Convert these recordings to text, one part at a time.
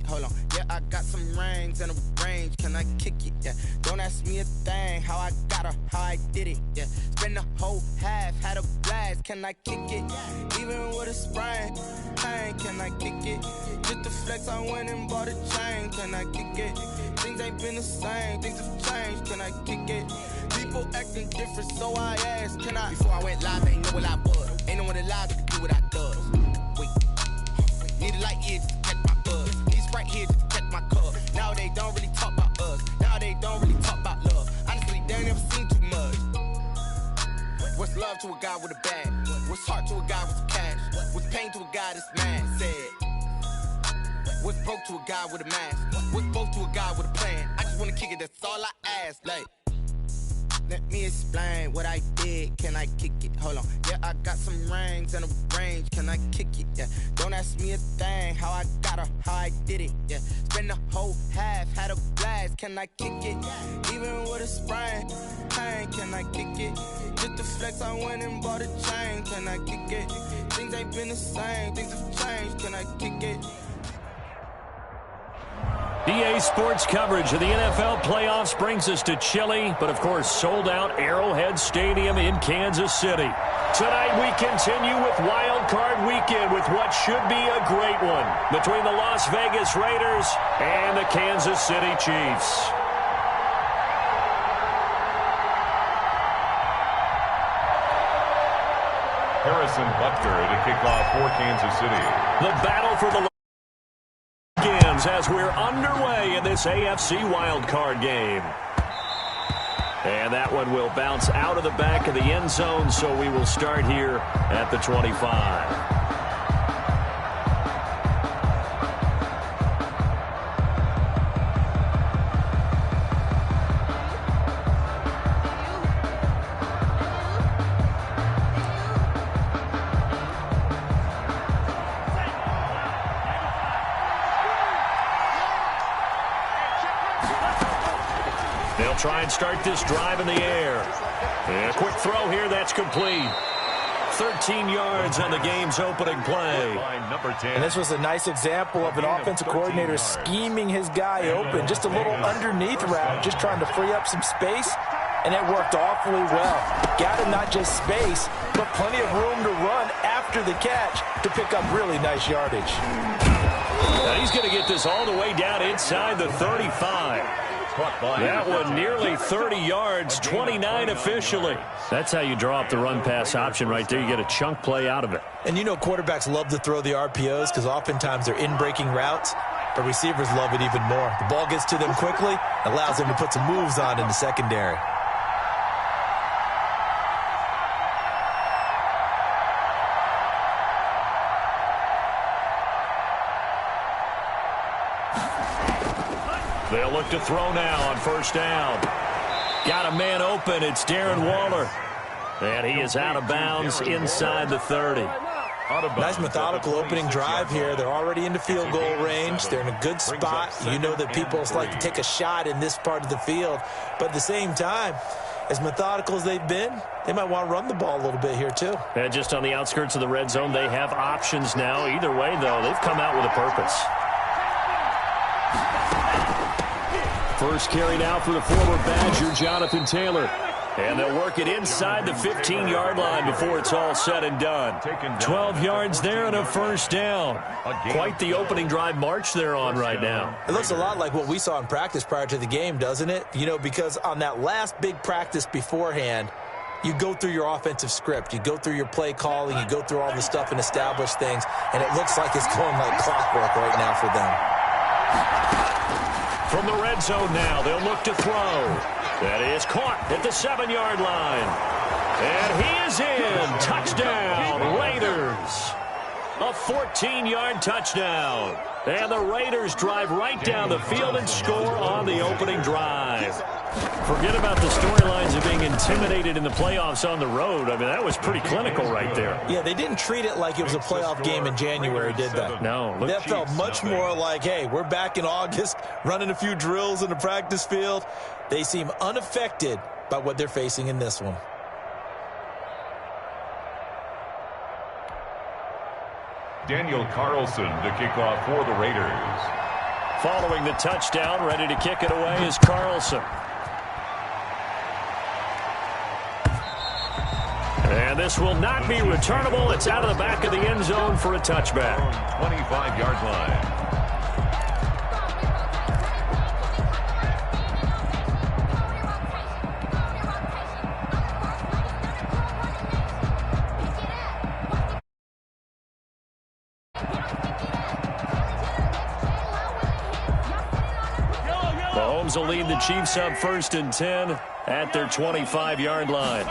Hold on. Yeah, I got some rings and a range. Can I kick it? Yeah. Don't ask me a thing. How I got her, how I did it. Yeah. Spend the whole half, had a blast. Can I kick it? Even with a sprain. Hey, can I kick it? Just the flex, I went and bought a chain. Can I kick it? Things ain't been the same. Things have changed. Can I kick it? People acting different, so I asked, can I? Before I went live, ain't know what I was. Ain't no one alive that can do what I does. Wait. Need a light here just to catch my buzz. Need Sprite here just to catch my cup. Now they don't really talk about us. Now they don't really talk about love. Honestly, they ain't never seen too much. What's love to a guy with a bag? What's heart to a guy with cash? What's pain to a guy that's mad? Said. What's broke to a guy with a mask? What's both to a guy with a plan? I just wanna kick it, that's all I ask. Like, let me explain what I did. Can I kick it? Hold on. Yeah, I got some rings and a range. Can I kick it? Yeah. Don't ask me a thing. How I got her, how I did it. Yeah. Spend the whole half, had a blast. Can I kick it? Even with a sprain. Hey, can I kick it? Just the flex, I went and bought a chain. Can I kick it? Things ain't been the same. Things have changed. Can I kick it? EA Sports coverage of the NFL playoffs brings us to chilly, but of course sold-out Arrowhead Stadium in Kansas City. Tonight we continue with Wild Card Weekend with what should be a great one between the Las Vegas Raiders and the Kansas City Chiefs. Harrison Butker to kick off for Kansas City. The battle for the begins as we're underway in this AFC wildcard game. And that one will bounce out of the back of the end zone, so we will start here at the 25. Try and start this drive in the air. And a quick throw here, that's complete. 13 yards on the game's opening play. And this was a nice example of an offensive coordinator scheming his guy open. Just a little underneath route, just trying to free up some space, and it worked awfully well. Got him not just space, but plenty of room to run after the catch to pick up really nice yardage. Now he's going to get this all the way down inside the 35. That one nearly 30 yards, 29 officially. That's how you draw up the run-pass option right there. You get a chunk play out of it. And you know quarterbacks love to throw the RPOs because oftentimes they're in-breaking routes, but receivers love it even more. The ball gets to them quickly, allows them to put some moves on in the secondary. They'll look to throw now on first down. Got a man open. It's Darren Waller. And he is out of bounds inside the 30. Nice methodical opening drive here. They're already into field goal range. They're in a good spot. You know that people like to take a shot in this part of the field. But at the same time, as methodical as they've been, they might want to run the ball a little bit here too. And just on the outskirts of the red zone, they have options now. Either way, though, they've come out with a purpose. First carry now for the former Badger, Jonathan Taylor. And they'll work it inside the 15-yard line before it's all said and done. 12 yards there and a first down. Quite the opening drive march they're on right now. It looks a lot like what we saw in practice prior to the game, doesn't it? You know, because on that last big practice beforehand, you go through your offensive script. You go through your play calling. You go through all the stuff and establish things. And it looks like it's going like clockwork right now for them. From the red zone now, they'll look to throw. That is caught at the 7-yard line. And he is in. Touchdown, Raiders. A 14-yard touchdown. And the Raiders drive right down the field and score on the opening drive. Forget about the storylines of being intimidated in the playoffs on the road. I mean, that was pretty clinical right there. Yeah, they didn't treat it like it was a playoff game in January, did they? No. That felt much more like, hey, we're back in August, running a few drills in the practice field. They seem unaffected by what they're facing in this one. Daniel Carlson to kick off for the Raiders. Following the touchdown, ready to kick it away is Carlson. And this will not be returnable. It's out of the back of the end zone for a touchback. 25-yard line. Mahomes will lead the Chiefs up 1st and 10 at their 25-yard line.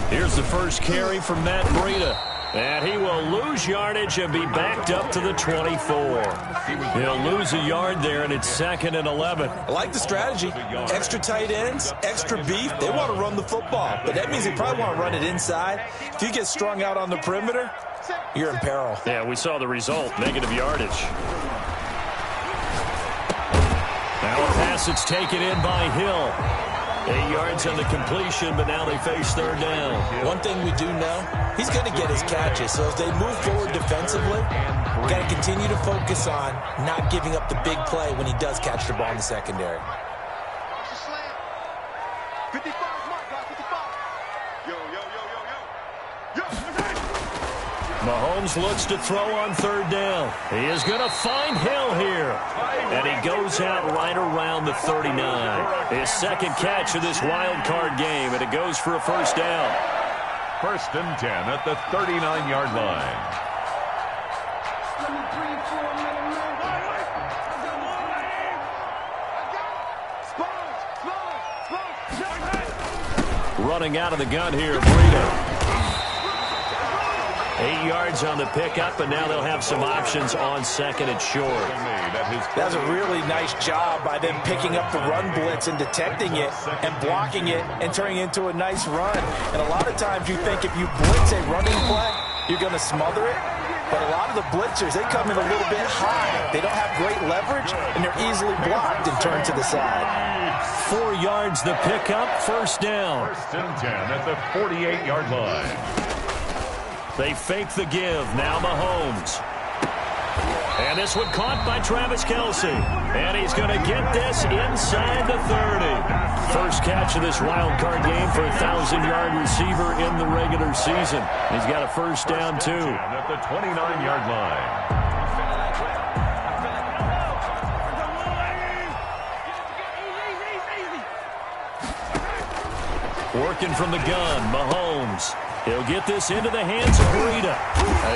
Here's the first carry from Matt Breida. And he will lose yardage and be backed up to the 24. He'll lose a yard there, and it's 2nd and 11. I like the strategy. Extra tight ends, extra beef. They want to run the football, but that means they probably want to run it inside. If you get strung out on the perimeter, you're in peril. Yeah, we saw the result, negative yardage. Now a pass that's taken in by Hill. 8 yards on the completion, but now they face 3rd down. One thing we do know, he's going to get his catches. So as they move forward defensively, we've got to continue to focus on not giving up the big play when he does catch the ball in the secondary. 55, Mark, 55. Yo. Mahomes looks to throw on 3rd down. He is going to find Hill here. And he goes out right around the 39. His 2nd catch of this wild card game, and it goes for a 1st down. 1st and 10 at the 39-yard line. Running out of the gun here, Breida. 8 yards on the pickup, and now they'll have some options on 2nd and short. That's a really nice job by them picking up the run blitz and detecting it and blocking it and turning it into a nice run. And a lot of times you think if you blitz a running play, you're going to smother it. But a lot of the blitzers, they come in a little bit high. They don't have great leverage, and they're easily blocked and turned to the side. 4 yards the pickup, 1st down. 1st and 10 at the 48-yard line. They fake the give. Now Mahomes. And this one caught by Travis Kelce. And he's going to get this inside the 30. First catch of this wild card game for a 1,000-yard receiver in the regular season. He's got a 1st down, too. At the 29-yard line. Working from the gun, Mahomes. He'll get this into the hands of Breida.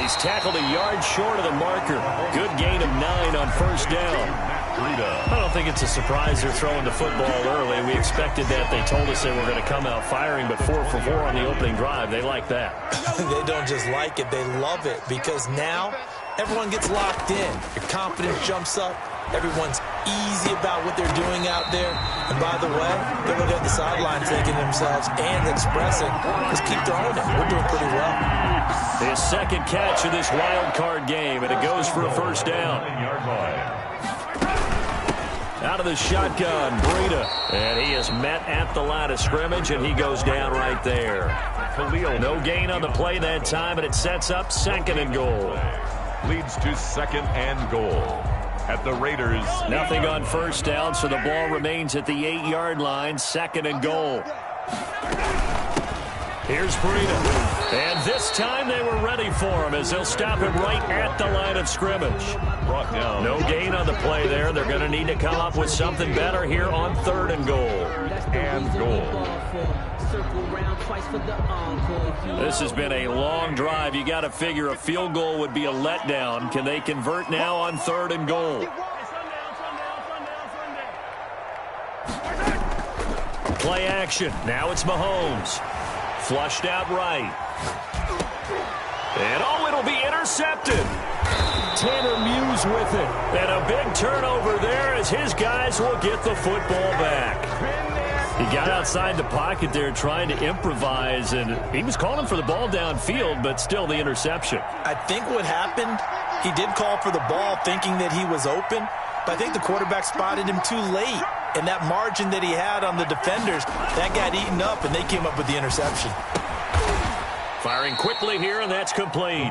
He's tackled a yard short of the marker. Good gain of 9 on 1st down. I don't think it's a surprise they're throwing the football early. We expected that. They told us they were going to come out firing, but 4 for 4 on the opening drive. They like that. They don't just like it, they love it, because now everyone gets locked in. Your confidence jumps up. Everyone's easy about what they're doing out there. And by the way, they're looking at the sideline thinking to themselves and expressing, let's keep throwing it. We're doing pretty well. His 2nd catch of this wild card game, and it goes for a 1st down. Out of the shotgun, Breida. And he is met at the line of scrimmage, and he goes down right there. No gain on the play that time, and it sets up 2nd and goal. Leads to 2nd and goal. At the Raiders. Nothing on 1st down, so the ball remains at the 8-yard line, 2nd and goal. Here's Breida. And this time they were ready for him as they'll stop him right at the line of scrimmage. Brought down. No gain on the play there. They're going to need to come up with something better here on 3rd and goal. And goal. This has been a long drive. You got to figure a field goal would be a letdown. Can they convert now on 3rd and goal? Play action. Now it's Mahomes. Flushed out right. And oh, it'll be intercepted. Tanner Muse with it. And a big turnover there as his guys will get the football back. He got outside the pocket there trying to improvise, and he was calling for the ball downfield, but still the interception. I think what happened, he did call for the ball thinking that he was open, but I think the quarterback spotted him too late. And that margin that he had on the defenders, that got eaten up, and they came up with the interception. Firing quickly here, and that's complete.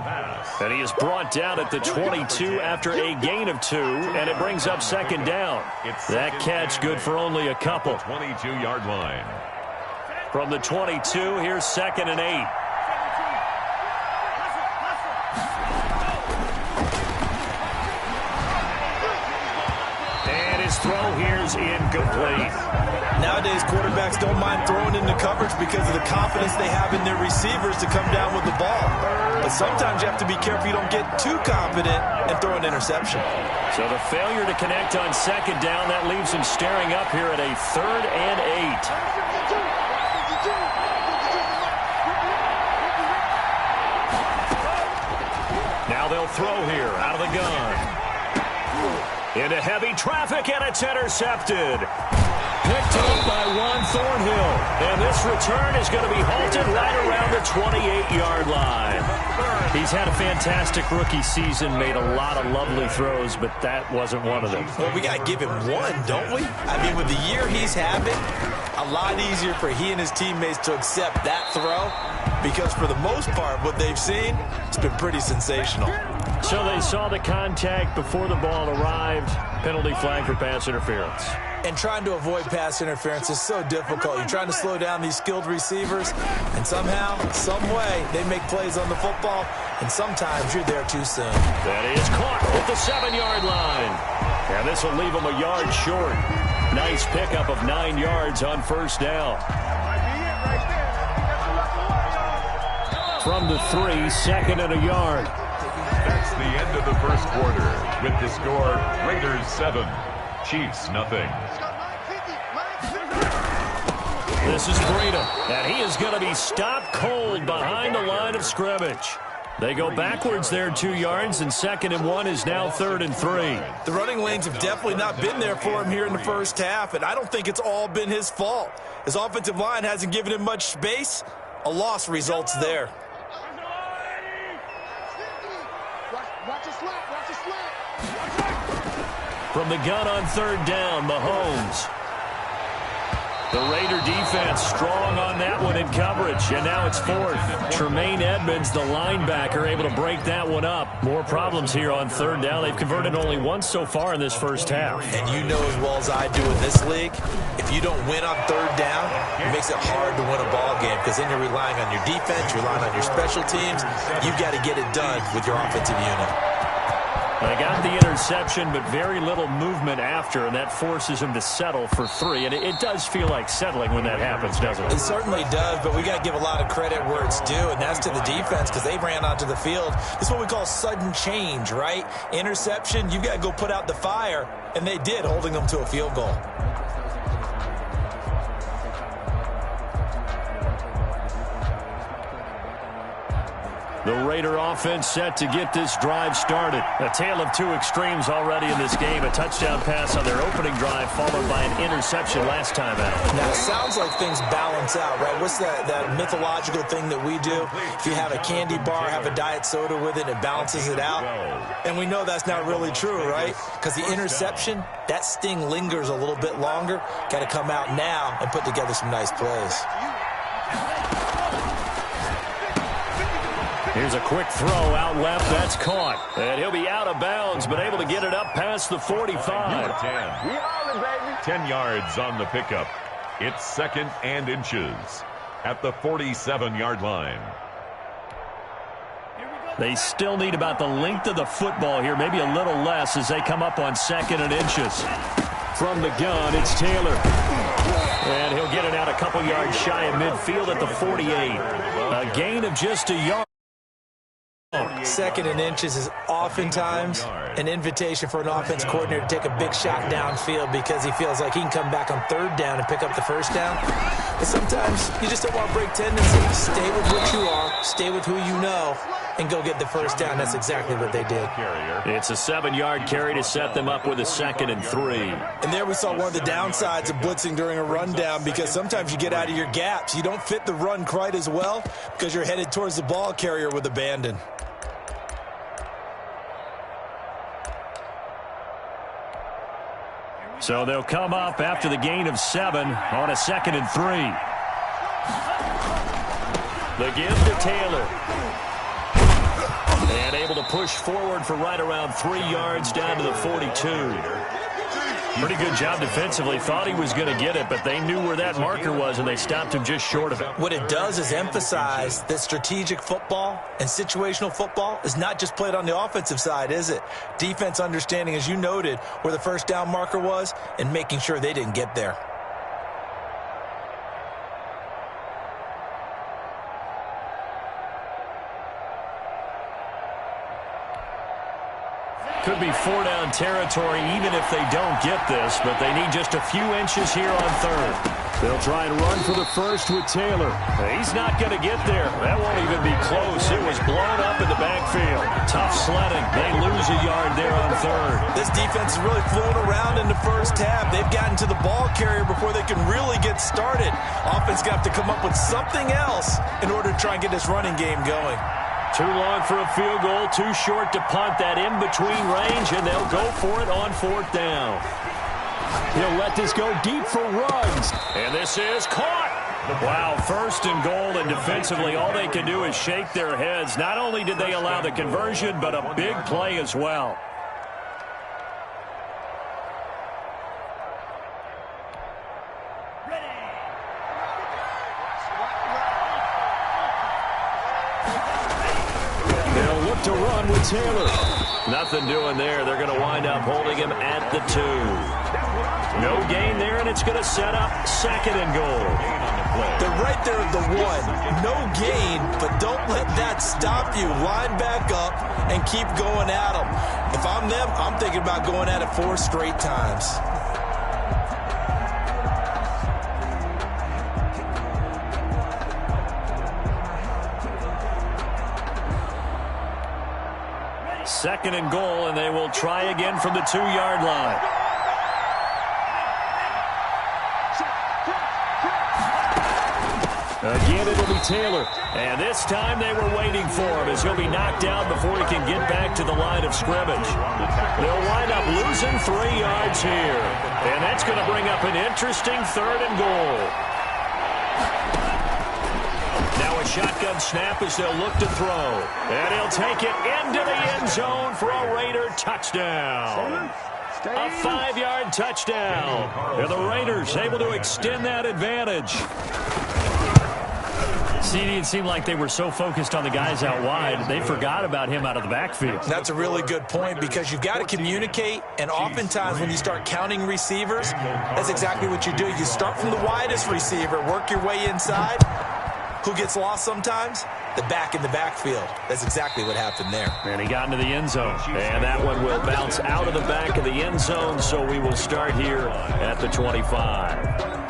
And he is brought down at the 22 after a gain of 2, and it brings up second down. That catch good for only a couple. 22-yard line. From the 22, here's 2nd and 8. And his throw here's incomplete. Nowadays, quarterbacks don't mind throwing into coverage because of the confidence they have in their receivers to come down with the ball. But sometimes you have to be careful you don't get too confident and throw an interception. So the failure to connect on second down, that leaves him staring up here at a 3rd and 8. Now they'll throw here out of the gun. Into heavy traffic, and it's intercepted. Picked up by Juan Thornhill. And this return is going to be halted right around the 28-yard line. He's had a fantastic rookie season, made a lot of lovely throws, but that wasn't one of them. Well, we got to give him one, don't we? I mean, with the year he's having, a lot easier for he and his teammates to accept that throw because for the most part, what they've seen, it's been pretty sensational. So they saw the contact before the ball arrived. Penalty flag for pass interference. And trying to avoid pass interference is so difficult. You're trying to slow down these skilled receivers, and somehow, some way, they make plays on the football, and sometimes you're there too soon. That is caught at the 7-yard line. And this will leave him a yard short. Nice pickup of 9 yards on first down. From the 3, 2nd and a yard. That's the end of the first quarter. With the score, Raiders 7, Chiefs nothing. This is Breida, and he is going to be stopped cold behind the line of scrimmage. They go backwards there 2 yards, and 2nd and 1 is now 3rd and 3. The running lanes have definitely not been there for him here in the first half, and I don't think it's all been his fault. His offensive line hasn't given him much space. A loss results there. From the gun on 3rd down, Mahomes. The Raider defense strong on that one in coverage, and now it's 4th. Tremaine Edmonds, the linebacker, able to break that one up. More problems here on 3rd down. They've converted only once so far in this first half. And you know as well as I do in this league, if you don't win on 3rd down, it makes it hard to win a ball game because then you're relying on your defense, you're relying on your special teams. You've got to get it done with your offensive unit. They got the interception, but very little movement after, and that forces him to settle for 3. And it does feel like settling when that happens, doesn't it? It certainly does, but we got to give a lot of credit where it's due, and that's to the defense because they ran onto the field. It's what we call sudden change, right? Interception, you've got to go put out the fire, and they did, holding them to a field goal. The Raider offense set to get this drive started. A tale of 2 extremes already in this game. A touchdown pass on their opening drive followed by an interception last time out. Now, it sounds like things balance out, right? What's that mythological thing that we do? If you have a candy bar, have a diet soda with it, it balances it out. And we know that's not really true, right? Because the interception, that sting lingers a little bit longer. Got to come out now and put together some nice plays. Here's a quick throw out left. That's caught. And he'll be out of bounds, but able to get it up past the 45. 10 yards on the pickup. It's 2nd and inches at the 47-yard line. They still need about the length of the football here, maybe a little less as they come up on 2nd and inches. From the gun, it's Taylor. And he'll get it out a couple yards shy of midfield at the 48. A gain of just a yard. 2nd and inches is oftentimes an invitation for an offense coordinator to take a big shot downfield because he feels like he can come back on 3rd down and pick up the first down. But sometimes you just don't want to break tendency. Stay with what you are, stay with who you know, and go get the first down. That's exactly what they did. It's a 7-yard carry to set them up with a 2nd and 3. And there we saw one of the downsides of blitzing during a rundown because sometimes you get out of your gaps. You don't fit the run quite as well because you're headed towards the ball carrier with abandon. So they'll come up after the gain of 7 on a 2nd and 3. The give to Taylor. And able to push forward for right around 3 yards down to the 42. Pretty good job defensively. Thought he was going to get it, but they knew where that marker was, and they stopped him just short of it. What it does is emphasize that strategic football and situational football is not just played on the offensive side, is it? Defense understanding, as you noted, where the first down marker was and making sure they didn't get there. Could be 4-down territory even if they don't get this, but they need just a few inches here on third. They'll try and run for the first with Taylor. He's not going to get there. That won't even be close. It was blown up in the backfield. Tough sledding. They lose a yard there on third. This defense is really flown around in the first half. They've gotten to the ball carrier before they can really get started. Offense got to come up with something else in order to try and get this running game going. Too long for a field goal, too short to punt. That in-between range, and they'll go for it on 4th down. He'll let this go deep for runs. And this is caught. Wow, 1st and goal, and defensively all they can do is shake their heads. Not only did they allow the conversion, but a big play as well. To run with Taylor. Nothing doing there. They're going to wind up holding him at the 2. No gain there, and it's going to set up 2nd and goal. They're right there at the 1. No gain, but don't let that stop you. Line back up and keep going at them. If I'm them, I'm thinking about going at it 4 straight times. Second and goal, and they will try again from the 2-yard line. Again, it'll be Taylor. And this time they were waiting for him as he'll be knocked down before he can get back to the line of scrimmage. They'll wind up losing 3 yards here. And that's going to bring up an interesting 3rd and goal. Now a shotgun snap as they'll look to throw. And he'll take it into the end zone for a Raider touchdown. A 5-yard touchdown. And the Raiders able to extend that advantage. See, it seemed like they were so focused on the guys out wide, they forgot about him out of the backfield. That's a really good point because you've got to communicate, and oftentimes when you start counting receivers, that's exactly what you do. You start from the widest receiver, work your way inside. Who gets lost sometimes? The back in the backfield. That's exactly what happened there. And he got into the end zone. And that one will bounce out of the back of the end zone, so we will start here at the 25.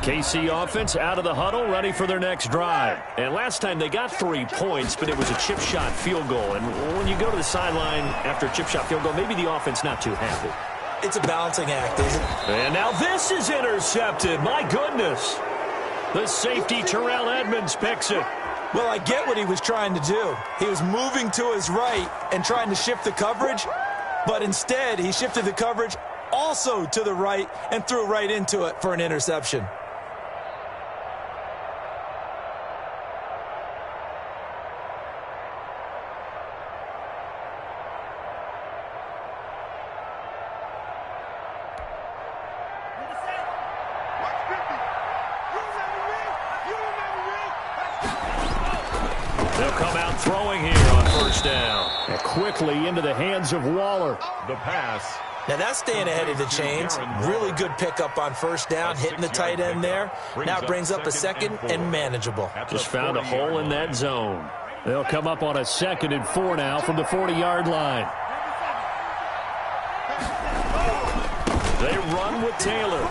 KC offense out of the huddle, ready for their next drive. And last time they got 3 points, but it was a chip shot field goal. And when you go to the sideline after a chip shot field goal, maybe the offense not too happy. It's a balancing act, isn't it? And now this is intercepted. My goodness. The safety, Terrell Edmonds, picks it. Well, I get what he was trying to do. He was moving to his right and trying to shift the coverage, but instead he shifted the coverage also to the right and threw right into it for an interception. They'll come out throwing here on 1st down. And quickly into the hands of Waller. The pass. Now that's staying ahead of the chains. Really good pickup on 1st down, hitting the tight end there. Now it brings up a 2nd and manageable. Just found a hole in that zone. They'll come up on a 2nd and 4 now from the 40-yard line. They run with Taylor.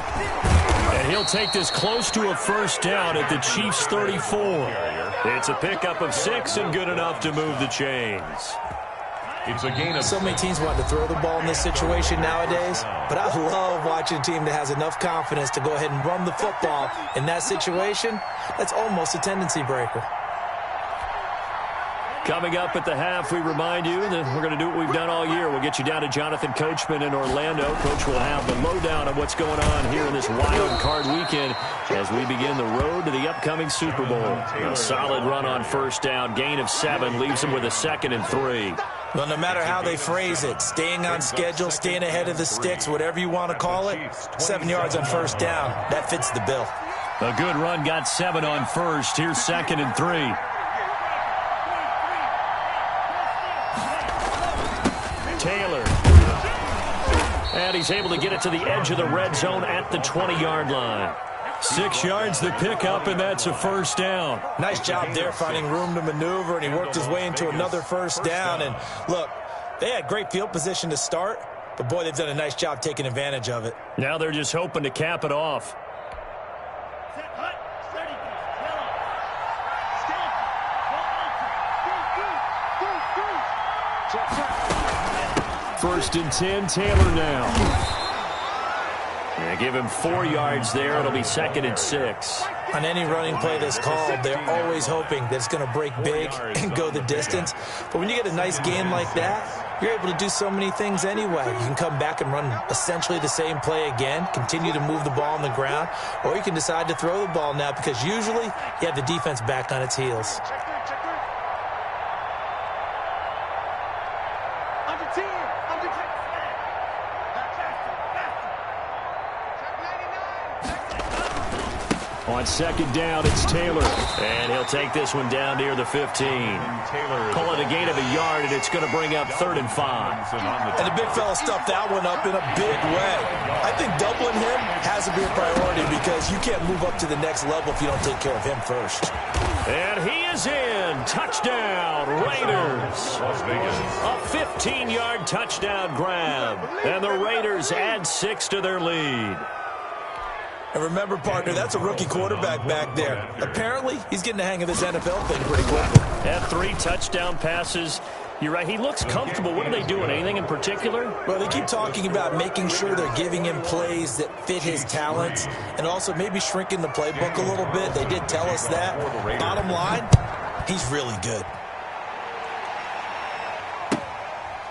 And he'll take this close to a 1st down at the Chiefs' 34. It's a pickup of 6 and good enough to move the chains. It's a gain of so many teams want to throw the ball in this situation nowadays, but I love watching a team that has enough confidence to go ahead and run the football. In that situation, that's almost a tendency breaker. Coming up at the half, we remind you that we're going to do what we've done all year. We'll get you down to Jonathan Coachman in Orlando. Coach will have the lowdown of what's going on here in this wild card weekend as we begin the road to the upcoming Super Bowl. A solid run on first down, gain of 7, leaves them with a 2nd and 3. Well, no matter how they phrase it, staying on schedule, staying ahead of the sticks, whatever you want to call it, 7 yards on first down, that fits the bill. A good run got 7 on first. Here's 2nd and 3. Taylor. And he's able to get it to the edge of the red zone at the 20-yard line. 6 yards the pickup, and that's a first down. Nice job there finding room to maneuver, and he worked his way into another first down. And look, they had great field position to start, but boy, they've done a nice job taking advantage of it. Now they're just hoping to cap it off. First and 10, Taylor now. And give him 4 yards there. It'll be 2nd and 6. On any running play that's called, they're always hoping that it's going to break big and go the distance. But when you get a nice game like that, you're able to do so many things anyway. You can come back and run essentially the same play again, continue to move the ball on the ground, or you can decide to throw the ball now because usually you have the defense back on its heels. On 2nd down, it's Taylor. And he'll take this one down near the 15. Call it a gain of a yard, and it's going to bring up 3rd and 5. And the big fella stuffed that one up in a big way. I think doubling him has to be a priority because you can't move up to the next level if you don't take care of him first. And he is in. Touchdown, Raiders. A 15-yard touchdown grab. And the Raiders add 6 to their lead. And remember, partner, that's a rookie quarterback back there. Apparently, he's getting the hang of this NFL thing pretty quickly. Had 3 touchdown passes. You're right, he looks comfortable. What are they doing? Anything in particular? Well, they keep talking about making sure they're giving him plays that fit his talents and also maybe shrinking the playbook a little bit. They did tell us that. Bottom line, he's really good.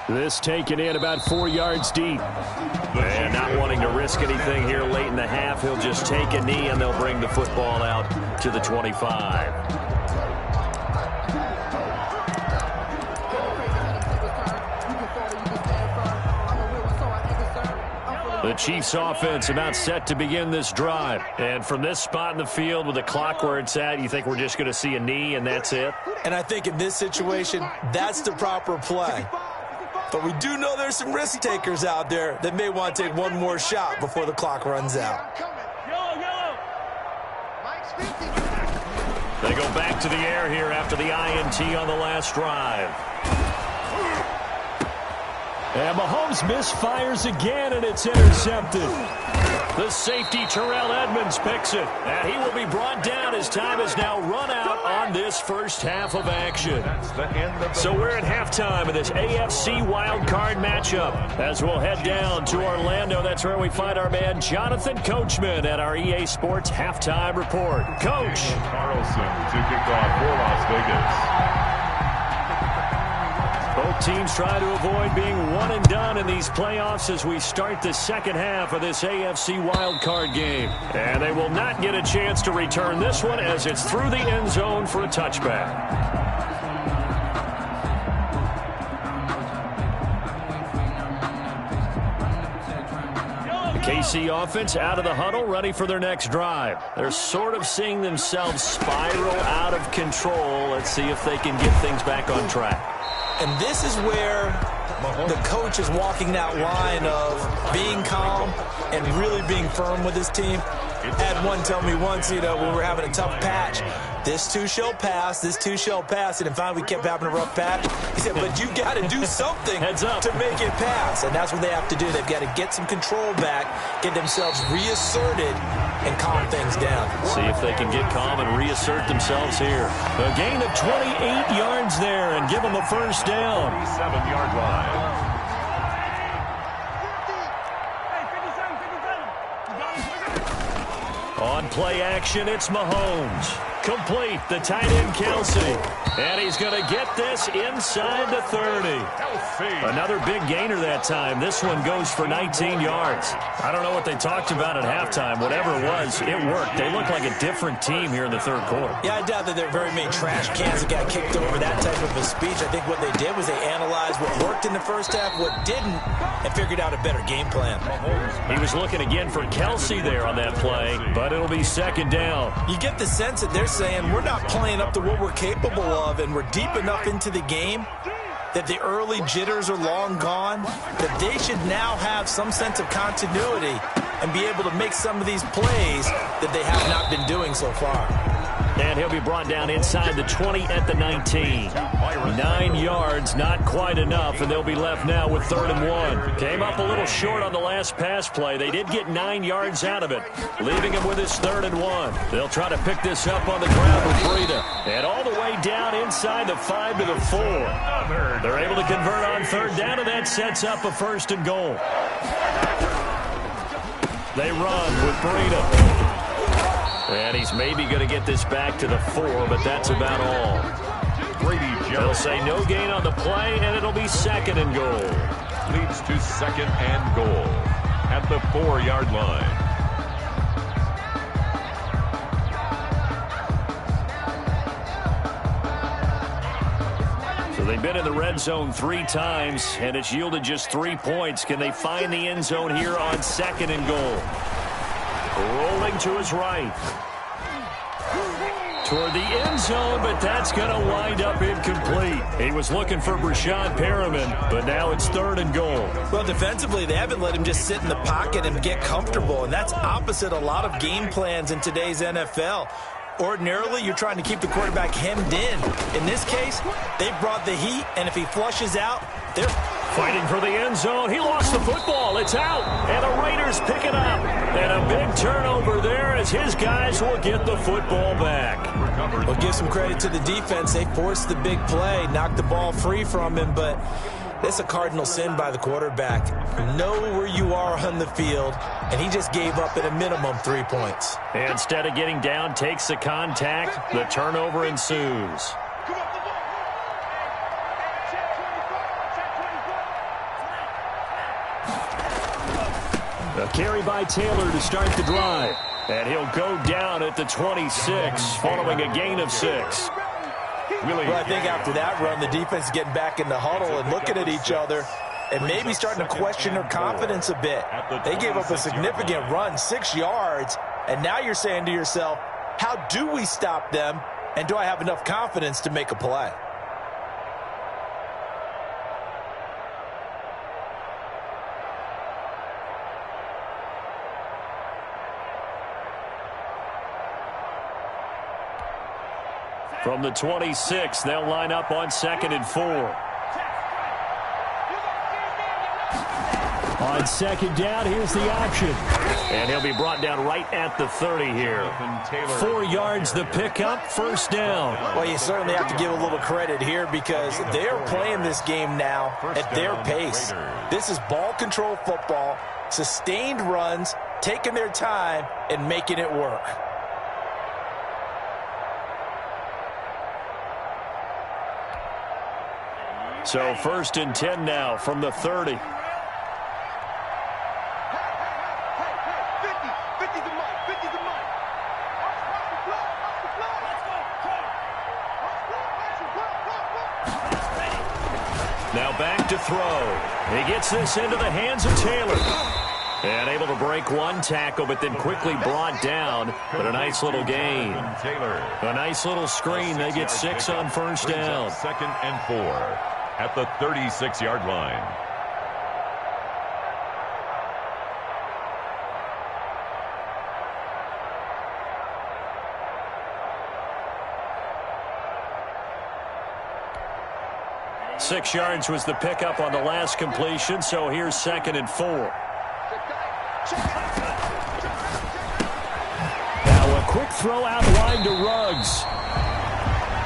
This taken in about 4 yards deep. And not wanting to risk anything here late in the half, he'll just take a knee and they'll bring the football out to the 25. The Chiefs offense about set to begin this drive. And from this spot in the field with the clock where it's at, you think we're just going to see a knee and that's it? And I think in this situation, that's the proper play. But we do know there's some risk takers out there that may want to take one more shot before the clock runs out. They go back to the air here after the INT on the last drive. And Mahomes misfires again, and it's intercepted. The safety, Terrell Edmonds, picks it. And he will be brought down as time has now run out on this first half of action. So we're at halftime of this AFC wildcard matchup. As we'll head down to Orlando, that's where we find our man Jonathan Coachman at our EA Sports Halftime Report. Coach. Carlson to kick off for Las Vegas. Both teams try to avoid being one and done in these playoffs as we start the second half of this AFC wildcard game. And they will not get a chance to return this one as it's through the end zone for a touchback. The KC offense out of the huddle, ready for their next drive. They're sort of seeing themselves spiral out of control. Let's see if they can get things back on track. And this is where the coach is walking that line of being calm and really being firm with his team. Had one tell me once, when we're having a tough patch, this too shall pass, this too shall pass. And finally we kept having a rough patch. He said, but you got to do something to make it pass. And that's what they have to do. They've got to get some control back, get themselves reasserted, and calm things down. See if they can get calm and reassert themselves here. A gain of 28 yards there and give them a first down. 7-yard line. On play action, it's Mahomes. Complete, the tight end Kelsey. And he's going to get this inside the 30. Another big gainer that time. This one goes for 19 yards. I don't know what they talked about at halftime. Whatever it was, it worked. They look like a different team here in the third quarter. Yeah, I doubt that there are very many trash cans that got kicked over, that type of a speech. I think what they did was they analyzed what worked in the first half, what didn't, and figured out a better game plan. He was looking again for Kelsey there on that play, but it'll be second down. You get the sense that they're saying we're not playing up to what we're capable of, and we're deep enough into the game that the early jitters are long gone, that they should now have some sense of continuity and be able to make some of these plays that they have not been doing so far. And he'll be brought down inside the 20 at the 19. 9 yards, not quite enough, and they'll be left now with 3rd and 1. Came up a little short on the last pass play. They did get 9 yards out of it, leaving him with his 3rd and 1. They'll try to pick this up on the ground with Breida. And all the way down inside the 5 to the 4. They're able to convert on 3rd down, and that sets up a 1st and goal. They run with Breida. And he's maybe going to get this back to the 4, but that's about all. They'll say no gain on the play, and it'll be 2nd and goal. Leads to 2nd and goal at the 4-yard line. So they've been in the red zone 3 times, and it's yielded just 3 points. Can they find the end zone here on 2nd and goal? Rolling to his right. Toward the end zone, but that's going to wind up incomplete. He was looking for Brashad Perriman, but now it's 3rd and goal. Well, defensively, they haven't let him just sit in the pocket and get comfortable, and that's opposite a lot of game plans in today's NFL. Ordinarily, you're trying to keep the quarterback hemmed in. In this case, they brought the heat, and if he flushes out, they're fighting for the end zone. He lost the football. It's out, and the Raiders pick it up. And a big turnover there as his guys will get the football back. We'll give some credit to the defense. They forced the big play, knocked the ball free from him, but that's a cardinal sin by the quarterback. Know where you are on the field, and he just gave up at a minimum 3 points. Instead of getting down, takes the contact. The turnover ensues. A carry by Taylor to start the drive. And he'll go down at the 26 following a gain of 6. Well, I think after that run, the defense is getting back in the huddle and looking at each other and maybe starting to question their confidence a bit. They gave up a significant run, 6 yards, and now you're saying to yourself, how do we stop them, and do I have enough confidence to make a play? From the 26, they'll line up on 2nd and 4. On 2nd down, here's the option. And he'll be brought down right at the 30 here. 4 yards the pickup, 1st down. Well, you certainly have to give a little credit here because they're playing this game now at their pace. This is ball control football, sustained runs, taking their time, and making it work. So 1st and 10 now from the 30. Now back to throw. He gets this into the hands of Taylor. And able to break one tackle, but then quickly brought down. But a nice little gain. A nice little screen. They get 6 on 1st down. 2nd and 4 at the 36-yard line. Six yards was the pickup on the last completion, so here's 2nd and 4. Now a quick throw out line to Ruggs.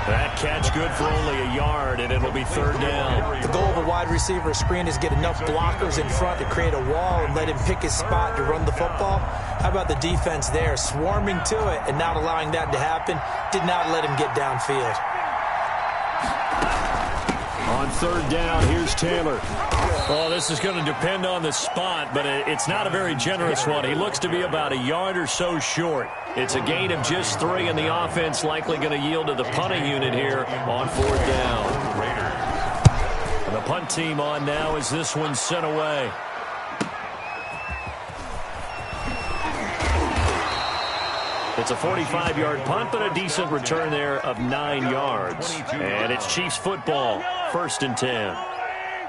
That catch good for only a yard, and it'll be 3rd down. The goal of a wide receiver screen is get enough blockers in front to create a wall and let him pick his spot to run the football. How about the defense there, swarming to it and not allowing that to happen? Did not let him get downfield. On third down, here's Taylor. Oh, this is going to depend on the spot, but it's not a very generous one. He looks to be about a yard or so short. It's a gain of just 3, and the offense likely going to yield to the punting unit here on fourth down. And the punt team on now as this one's sent away. It's a 45-yard punt, but a decent return there of 9 yards. And it's Chiefs football, 1st and 10.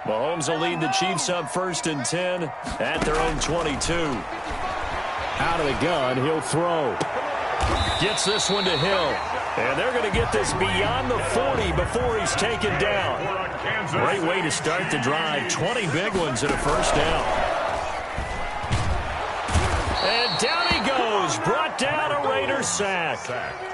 Mahomes will lead the Chiefs up 1st and 10 at their own 22. Out of the gun, he'll throw. Gets this one to Hill. And they're going to get this beyond the 40 before he's taken down. Great way to start the drive. 20 big ones at a first down. And down he goes. Brought down a Raider sack.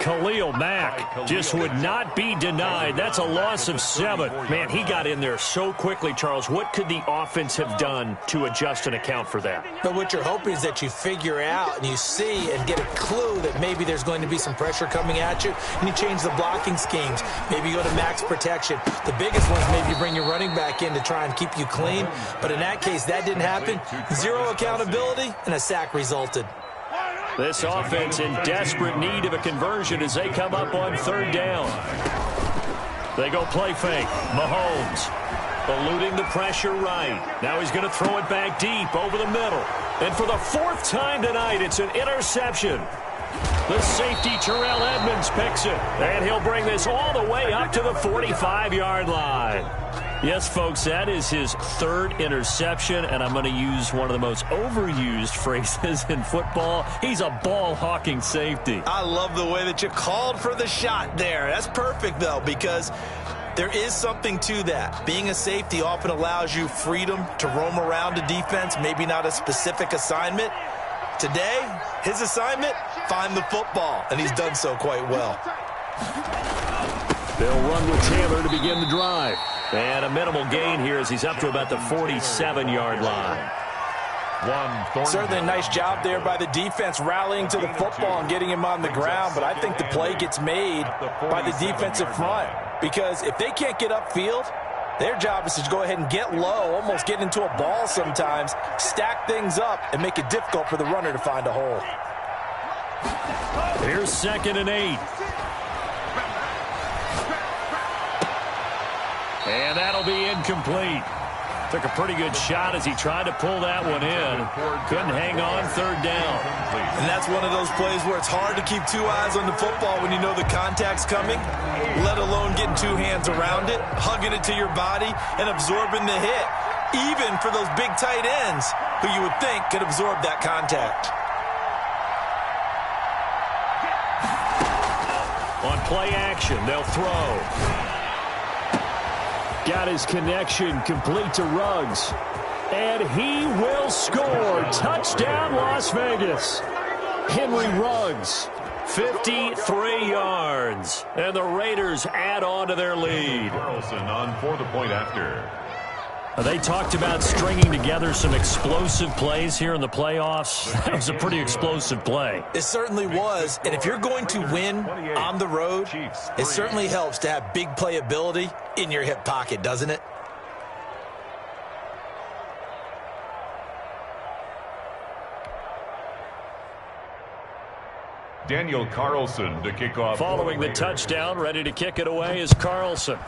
Khalil Mack just would not be denied. That's a loss of 7. Man, he got in there so quickly, Charles. What could the offense have done to adjust and account for that? But what you're hoping is that you figure out and you see and get a clue that maybe there's going to be some pressure coming at you, and you change the blocking schemes. Maybe you go to max protection. The biggest ones, maybe you bring your running back in to try and keep you clean. But in that case, that didn't happen. 0 accountability, and a sack resulted. This offense in desperate need of a conversion as they come up on third down. They go play fake. Mahomes eluding the pressure right. Now he's going to throw it back deep over the middle. And for the 4th time tonight, it's an interception. The safety, Terrell Edmonds, picks it. And he'll bring this all the way up to the 45-yard line. Yes, folks, that is his 3rd interception, and I'm going to use one of the most overused phrases in football. He's a ball-hawking safety. I love the way that you called for the shot there. That's perfect, though, because there is something to that. Being a safety often allows you freedom to roam around a defense, maybe not a specific assignment. Today, his assignment, find the football, and he's done so quite well. They'll run with Taylor to begin the drive. And a minimal gain here as he's up to about the 47-yard line. Certainly a nice job there by the defense rallying to the football and getting him on the ground, but I think the play gets made by the defensive front because if they can't get upfield, their job is to go ahead and get low, almost get into a ball sometimes, stack things up, and make it difficult for the runner to find a hole. Here's 2nd and 8. And that'll be incomplete. Took a pretty good shot as he tried to pull that one in. Couldn't hang on third down. And that's one of those plays where it's hard to keep 2 eyes on the football when you know the contact's coming, let alone getting 2 hands around it, hugging it to your body, and absorbing the hit, even for those big tight ends who you would think could absorb that contact. On play action, they'll throw. Got his connection complete to Ruggs. And he will score. Touchdown, Las Vegas. Henry Ruggs, 53 yards. And the Raiders add on to their lead. Carlson on for the point after. They talked about stringing together some explosive plays here in the playoffs. That was a pretty explosive play. It certainly was. And if you're going to win on the road, it certainly helps to have big playability in your hip pocket, doesn't it? Daniel Carlson to kick off. Following the touchdown, ready to kick it away is Carlson.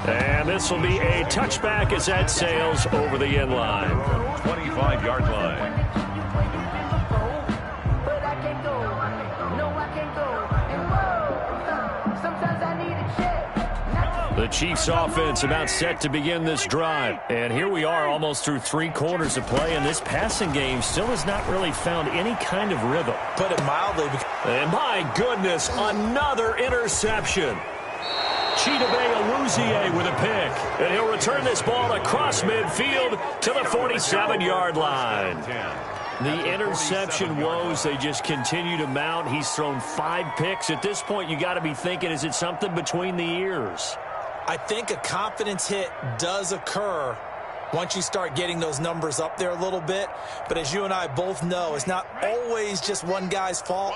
And this will be a touchback as that sails over the end line. 25-yard line. The Chiefs offense about set to begin this drive. And here we are almost through 3 quarters of play, and this passing game still has not really found any kind of rhythm. Put it mildly. And my goodness, another interception. Chidobe Awuzie with a pick. And he'll return this ball across midfield to the 47-yard line. The interception woes, they just continue to mount. He's thrown 5 picks. At this point, you got to be thinking, is it something between the ears? I think a confidence hit does occur once you start getting those numbers up there a little bit. But as you and I both know, it's not always just one guy's fault.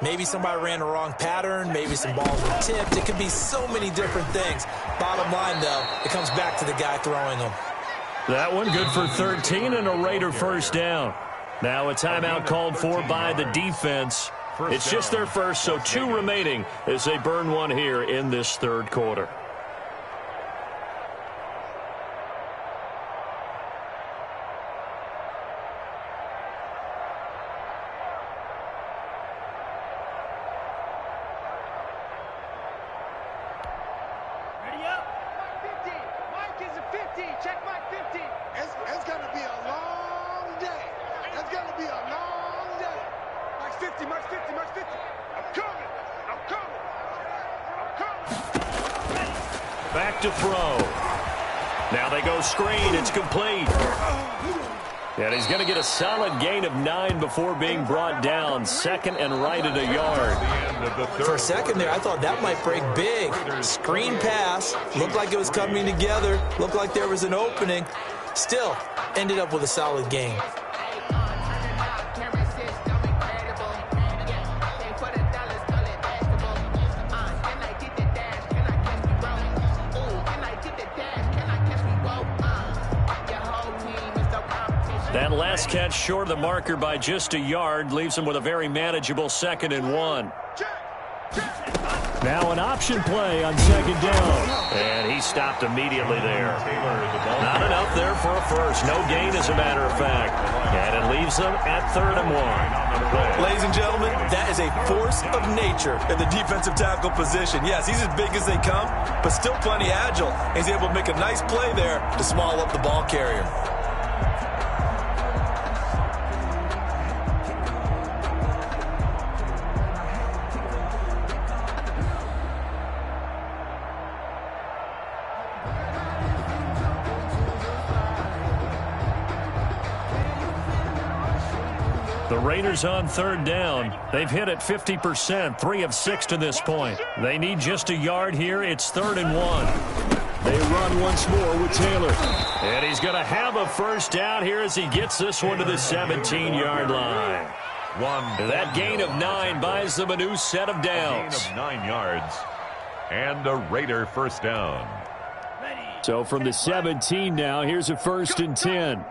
Maybe somebody ran the wrong pattern. Maybe some balls were tipped. It could be so many different things. Bottom line, though, it comes back to the guy throwing them. That one good for 13 and a Raider first down. Now a timeout called for by the defense. It's just their first, so 2 remaining as they burn one here in this third quarter. Back to throw. Now they go screen. It's complete. And he's going to get a solid gain of 9 before being brought down. Second and right at a yard. For a second there, I thought that might break big. Screen pass. Looked like it was coming together. Looked like there was an opening. Still, ended up with a solid gain. That last catch short of the marker by just a yard leaves him with a very manageable 2nd and 1. Now an option play on 2nd down. And he stopped immediately there. Not enough there for a first. No gain, as a matter of fact. And it leaves them at 3rd and 1. Ladies and gentlemen, that is a force of nature in the defensive tackle position. Yes, he's as big as they come, but still plenty agile. He's able to make a nice play there to small up the ball carrier. The Raiders on 3rd down. They've hit it 50%, 3 of 6 to this point. They need just a yard here. It's 3rd and 1. They run once more with Taylor. And he's going to have a first down here as he gets this one to the 17-yard line. That gain of 9 buys them a new set of downs. A gain of 9 yards. And a Raider first down. So from the 17 now, here's a 1st and 10.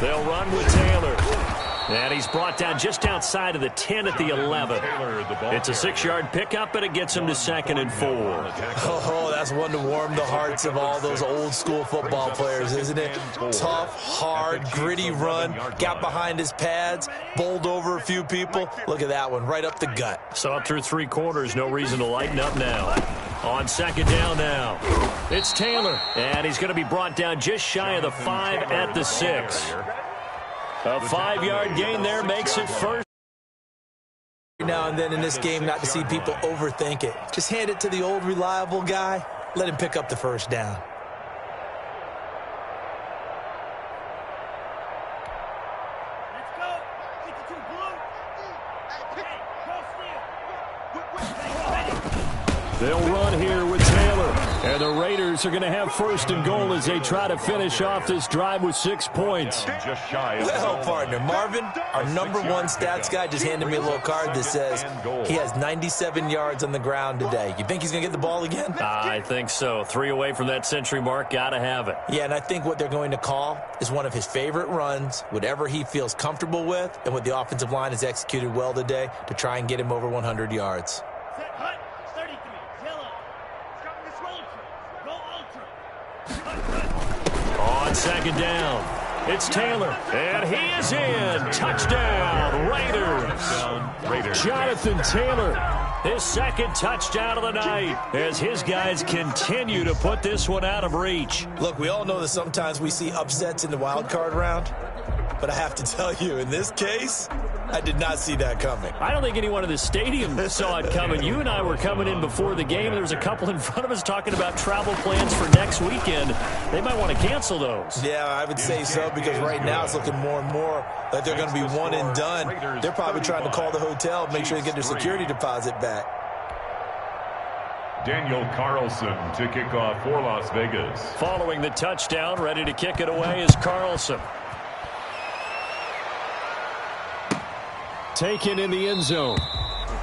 They'll run with Taylor. And he's brought down just outside of the 10 at the 11. It's a 6-yard pickup, but it gets him to 2nd and 4. Oh, that's one to warm the hearts of all those old-school football players, isn't it? Tough, hard, gritty run. Got behind his pads, bowled over a few people. Look at that one, right up the gut. So up through 3 quarters, no reason to lighten up now. On 2nd down now, it's Taylor. And he's going to be brought down just shy of the 5 at the 6. A 5-yard gain there makes it first. Now and then in this game, not to see people overthink it. Just hand it to the old reliable guy. Let him pick up the first down. They'll run here with Taylor. And the Raiders are going to have 1st and goal as they try to finish off this drive with 6 points. Well, partner, Marvin, our number 1 stats guy just handed me a little card that says he has 97 yards on the ground today. You think he's going to get the ball again? I think so. 3 away from that century mark. Got to have it. Yeah, and I think what they're going to call is one of his favorite runs, whatever he feels comfortable with, and what the offensive line has executed well today to try and get him over 100 yards. On 2nd down, it's Taylor, and he is in. Touchdown, Raiders. Jonathan Taylor, his 2nd touchdown of the night as his guys continue to put this one out of reach. Look, we all know that sometimes we see upsets in the wild card round, but I have to tell you, in this case, I did not see that coming. I don't think anyone in the stadium saw it coming. You and I were coming in before the game. There was a couple in front of us talking about travel plans for next weekend. They might want to cancel those. Yeah, I would say so, because right now it's looking more and more like they're going to be one and done. They're probably trying to call the hotel, make sure they get their security deposit back. Daniel Carlson to kick off for Las Vegas. Following the touchdown, ready to kick it away is Carlson. taken in the end zone.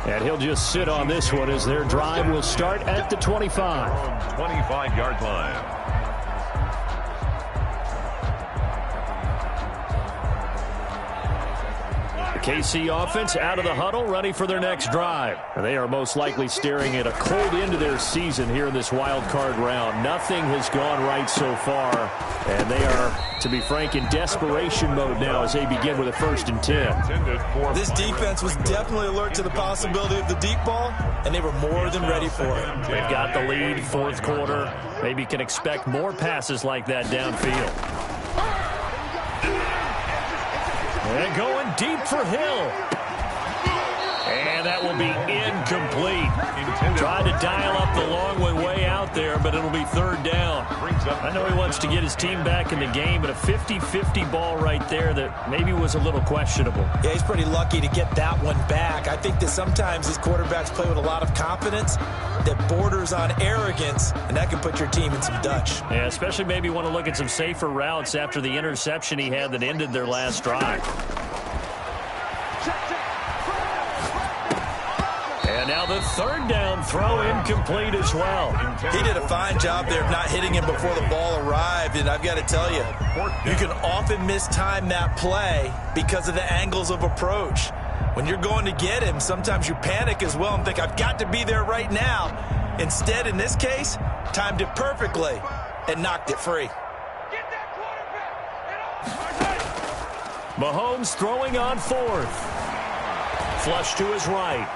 And he'll just sit on this one as their drive will start at the 25. 25-yard line. KC offense out of the huddle, ready for their next drive. And they are most likely staring at a cold end to their season here in this wild card round. Nothing has gone right so far, and they are, to be frank, in desperation mode now as they begin with a 1st and 10. This defense was definitely alert to the possibility of the deep ball, and they were more than ready for it. They've got the lead, 4th quarter. Maybe can expect more passes like that downfield. And going deep for Hill. And that will be incomplete. Tried to dial up the long one way out there, but it'll be 3rd down. I know he wants to get his team back in the game, but a 50-50 ball right there that maybe was a little questionable. Yeah, he's pretty lucky to get that one back. I think that sometimes these quarterbacks play with a lot of confidence that borders on arrogance, and that can put your team in some Dutch. Yeah, especially maybe want to look at some safer routes after the interception he had that ended their last drive. And now the 3rd down throw incomplete as well. He did a fine job there of not hitting him before the ball arrived, and I've got to tell you, you can often mistime that play because of the angles of approach. When you're going to get him, sometimes you panic as well and think, I've got to be there right now. Instead, in this case, timed it perfectly and knocked it free. Mahomes throwing on 4th. Flush to his right.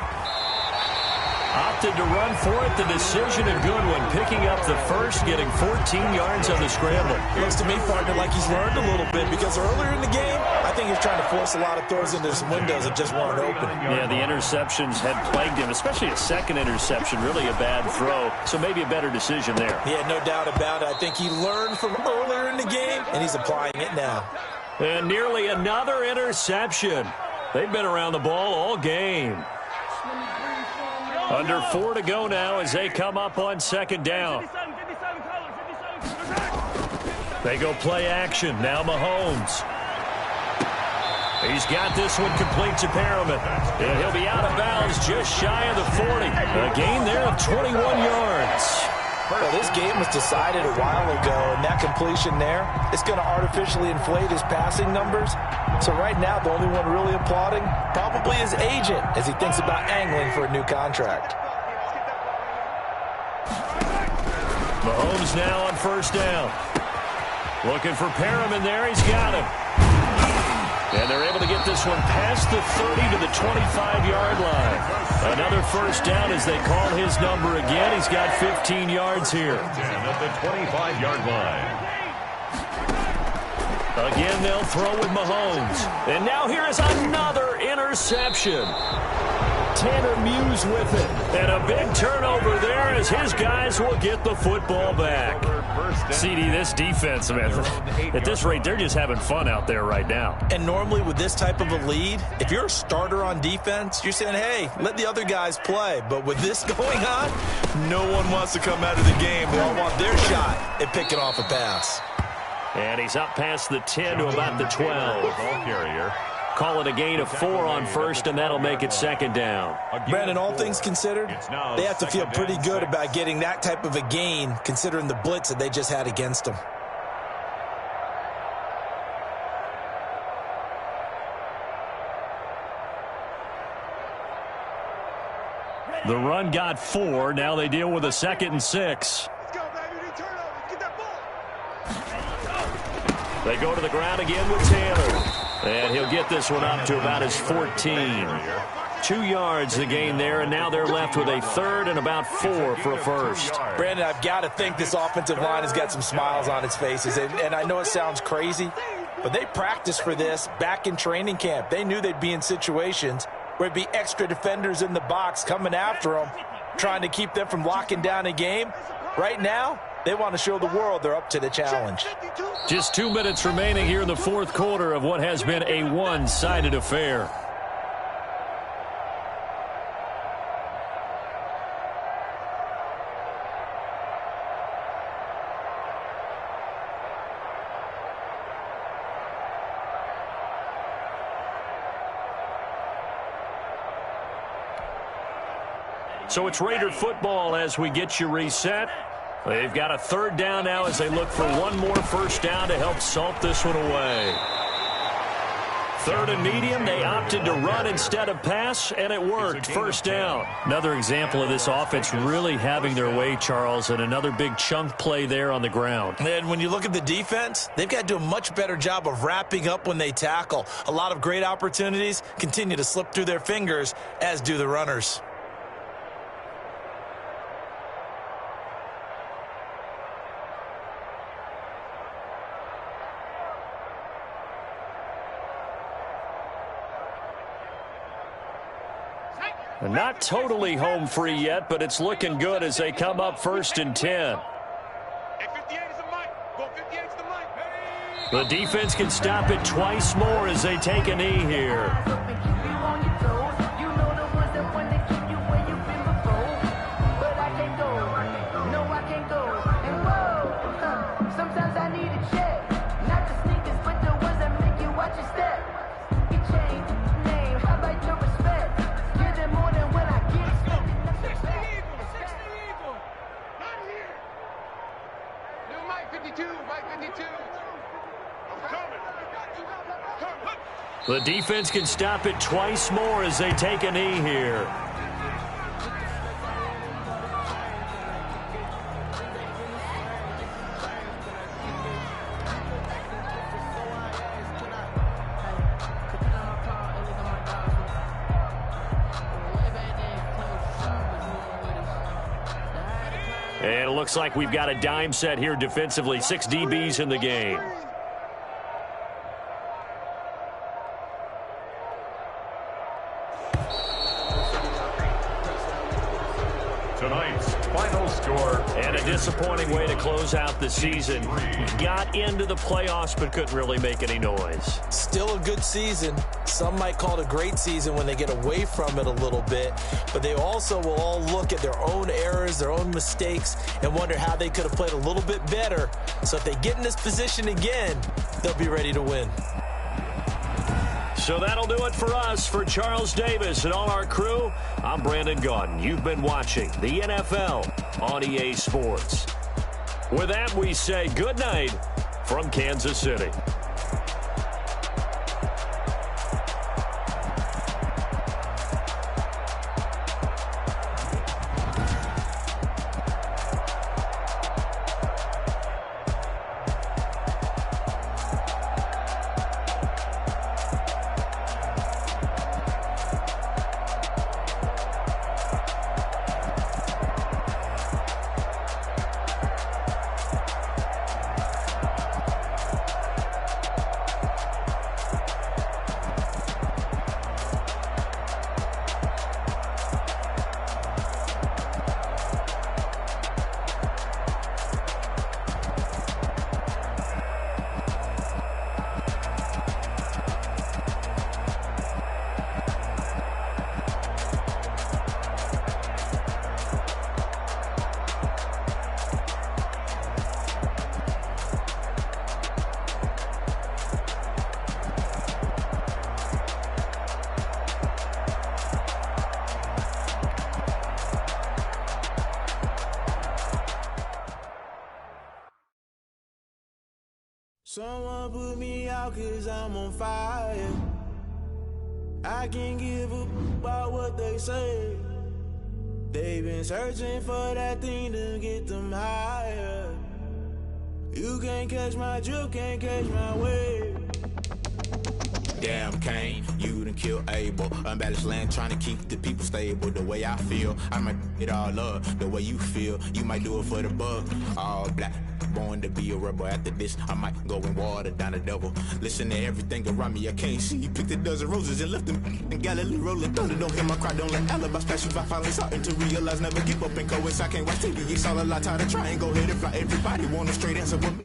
Opted to run for it. The decision a good one. Picking up the 1st, getting 14 yards on the scramble. Looks to me, partner, like he's learned a little bit because earlier in the game, I think he was trying to force a lot of throws into some windows that just weren't open. Yeah, the interceptions had plagued him, especially a 2nd interception. Really a bad throw, so maybe a better decision there. Yeah, no doubt about it. I think he learned from earlier in the game, and he's applying it now. And nearly another interception. They've been around the ball all game. Under 4 to go now as they come up on 2nd down. They go play action. Now Mahomes. He's got this one complete to Perriman. And he'll be out of bounds just shy of the 40. A gain there of 21 yards. Well, this game was decided a while ago, and that completion there is going to artificially inflate his passing numbers. So right now, the only one really applauding probably his agent as he thinks about angling for a new contract. Mahomes now on 1st down. Looking for Perriman there. He's got him. And they're able to get this one past the 30 to the 25-yard line. Another 1st down as they call his number again. He's got 15 yards here. At the 25-yard line. Again, they'll throw with Mahomes. And now here is another interception. Tanner Muse with it. And a big turnover there as his guys will get the football back. CD, this defense, man, at this rate, they're just having fun out there right now. And normally with this type of a lead, if you're a starter on defense, you're saying, hey, let the other guys play. But with this going on, no one wants to come out of the game. They all want their shot at picking off a pass. And he's up past the 10 to about the 12. Ball carrier. Call it a gain of 4 on 1st, and that'll make it 2nd down. Brandon, all things considered, they have to feel pretty good about getting that type of a gain, considering the blitz that they just had against them. The run got 4. Now they deal with a 2nd and 6. Let's go, baby. Need turnovers. Get that ball. They go to the ground again with Taylor. And he'll get this one up to about his 14. 2 yards the gain there, and now they're left with a 3rd and about 4 for a 1st. Brandon, I've got to think this offensive line has got some smiles on its faces. And I know it sounds crazy, but they practiced for this back in training camp. They knew they'd be in situations where it'd be extra defenders in the box coming after them, trying to keep them from locking down a game. Right now, they want to show the world they're up to the challenge. Just 2 minutes remaining here in the 4th quarter of what has been a one-sided affair. So it's Raider football as we get you reset. They've got a third down now as they look for one more first down to help salt this one away. Third and medium, they opted to run instead of pass, and it worked. First down. Another example of this offense really having their way, Charles, and another big chunk play there on the ground. And when you look at the defense, they've got to do a much better job of wrapping up when they tackle. A lot of great opportunities continue to slip through their fingers, as do the runners. Not totally home free yet, but it's looking good as they come up 1st and 10. The defense can stop it twice more as they take a knee here. The defense can stop it twice more as they take a knee here. And it looks like we've got a dime set here defensively. 6 DBs in the game. Tonight's final score. And a disappointing way to close out the season. Got into the playoffs but couldn't really make any noise. Still a good season. Some might call it a great season when they get away from it a little bit. But they also will all look at their own errors, their own mistakes, and wonder how they could have played a little bit better. So if they get in this position again, they'll be ready to win. So that'll do it for us. For Charles Davis and all our crew, I'm Brandon Gaudin. You've been watching the NFL on EA Sports. With that, we say good night from Kansas City. Someone put me out 'cause I'm on fire. I can't give a about what they say. They've been searching for that thing to get them higher. You can't catch my drift, can't catch my wave. Damn Kane, you done killed Abel. Unbalanced land trying to keep the people stable. The way I feel, I might it all up. The way you feel, you might do it for the bug. All black, born to be a rebel. After this, I might go and water down the double. Listen to everything around me, I can't see. Picked a dozen roses and left them in Galilee rolling thunder. Don't hear my cry, don't let alibi specials. I finally starting to realize never give up and coexist. I can't watch TV, it's all a lot. Tired of trying, go ahead and fly. Everybody want a straight answer with me.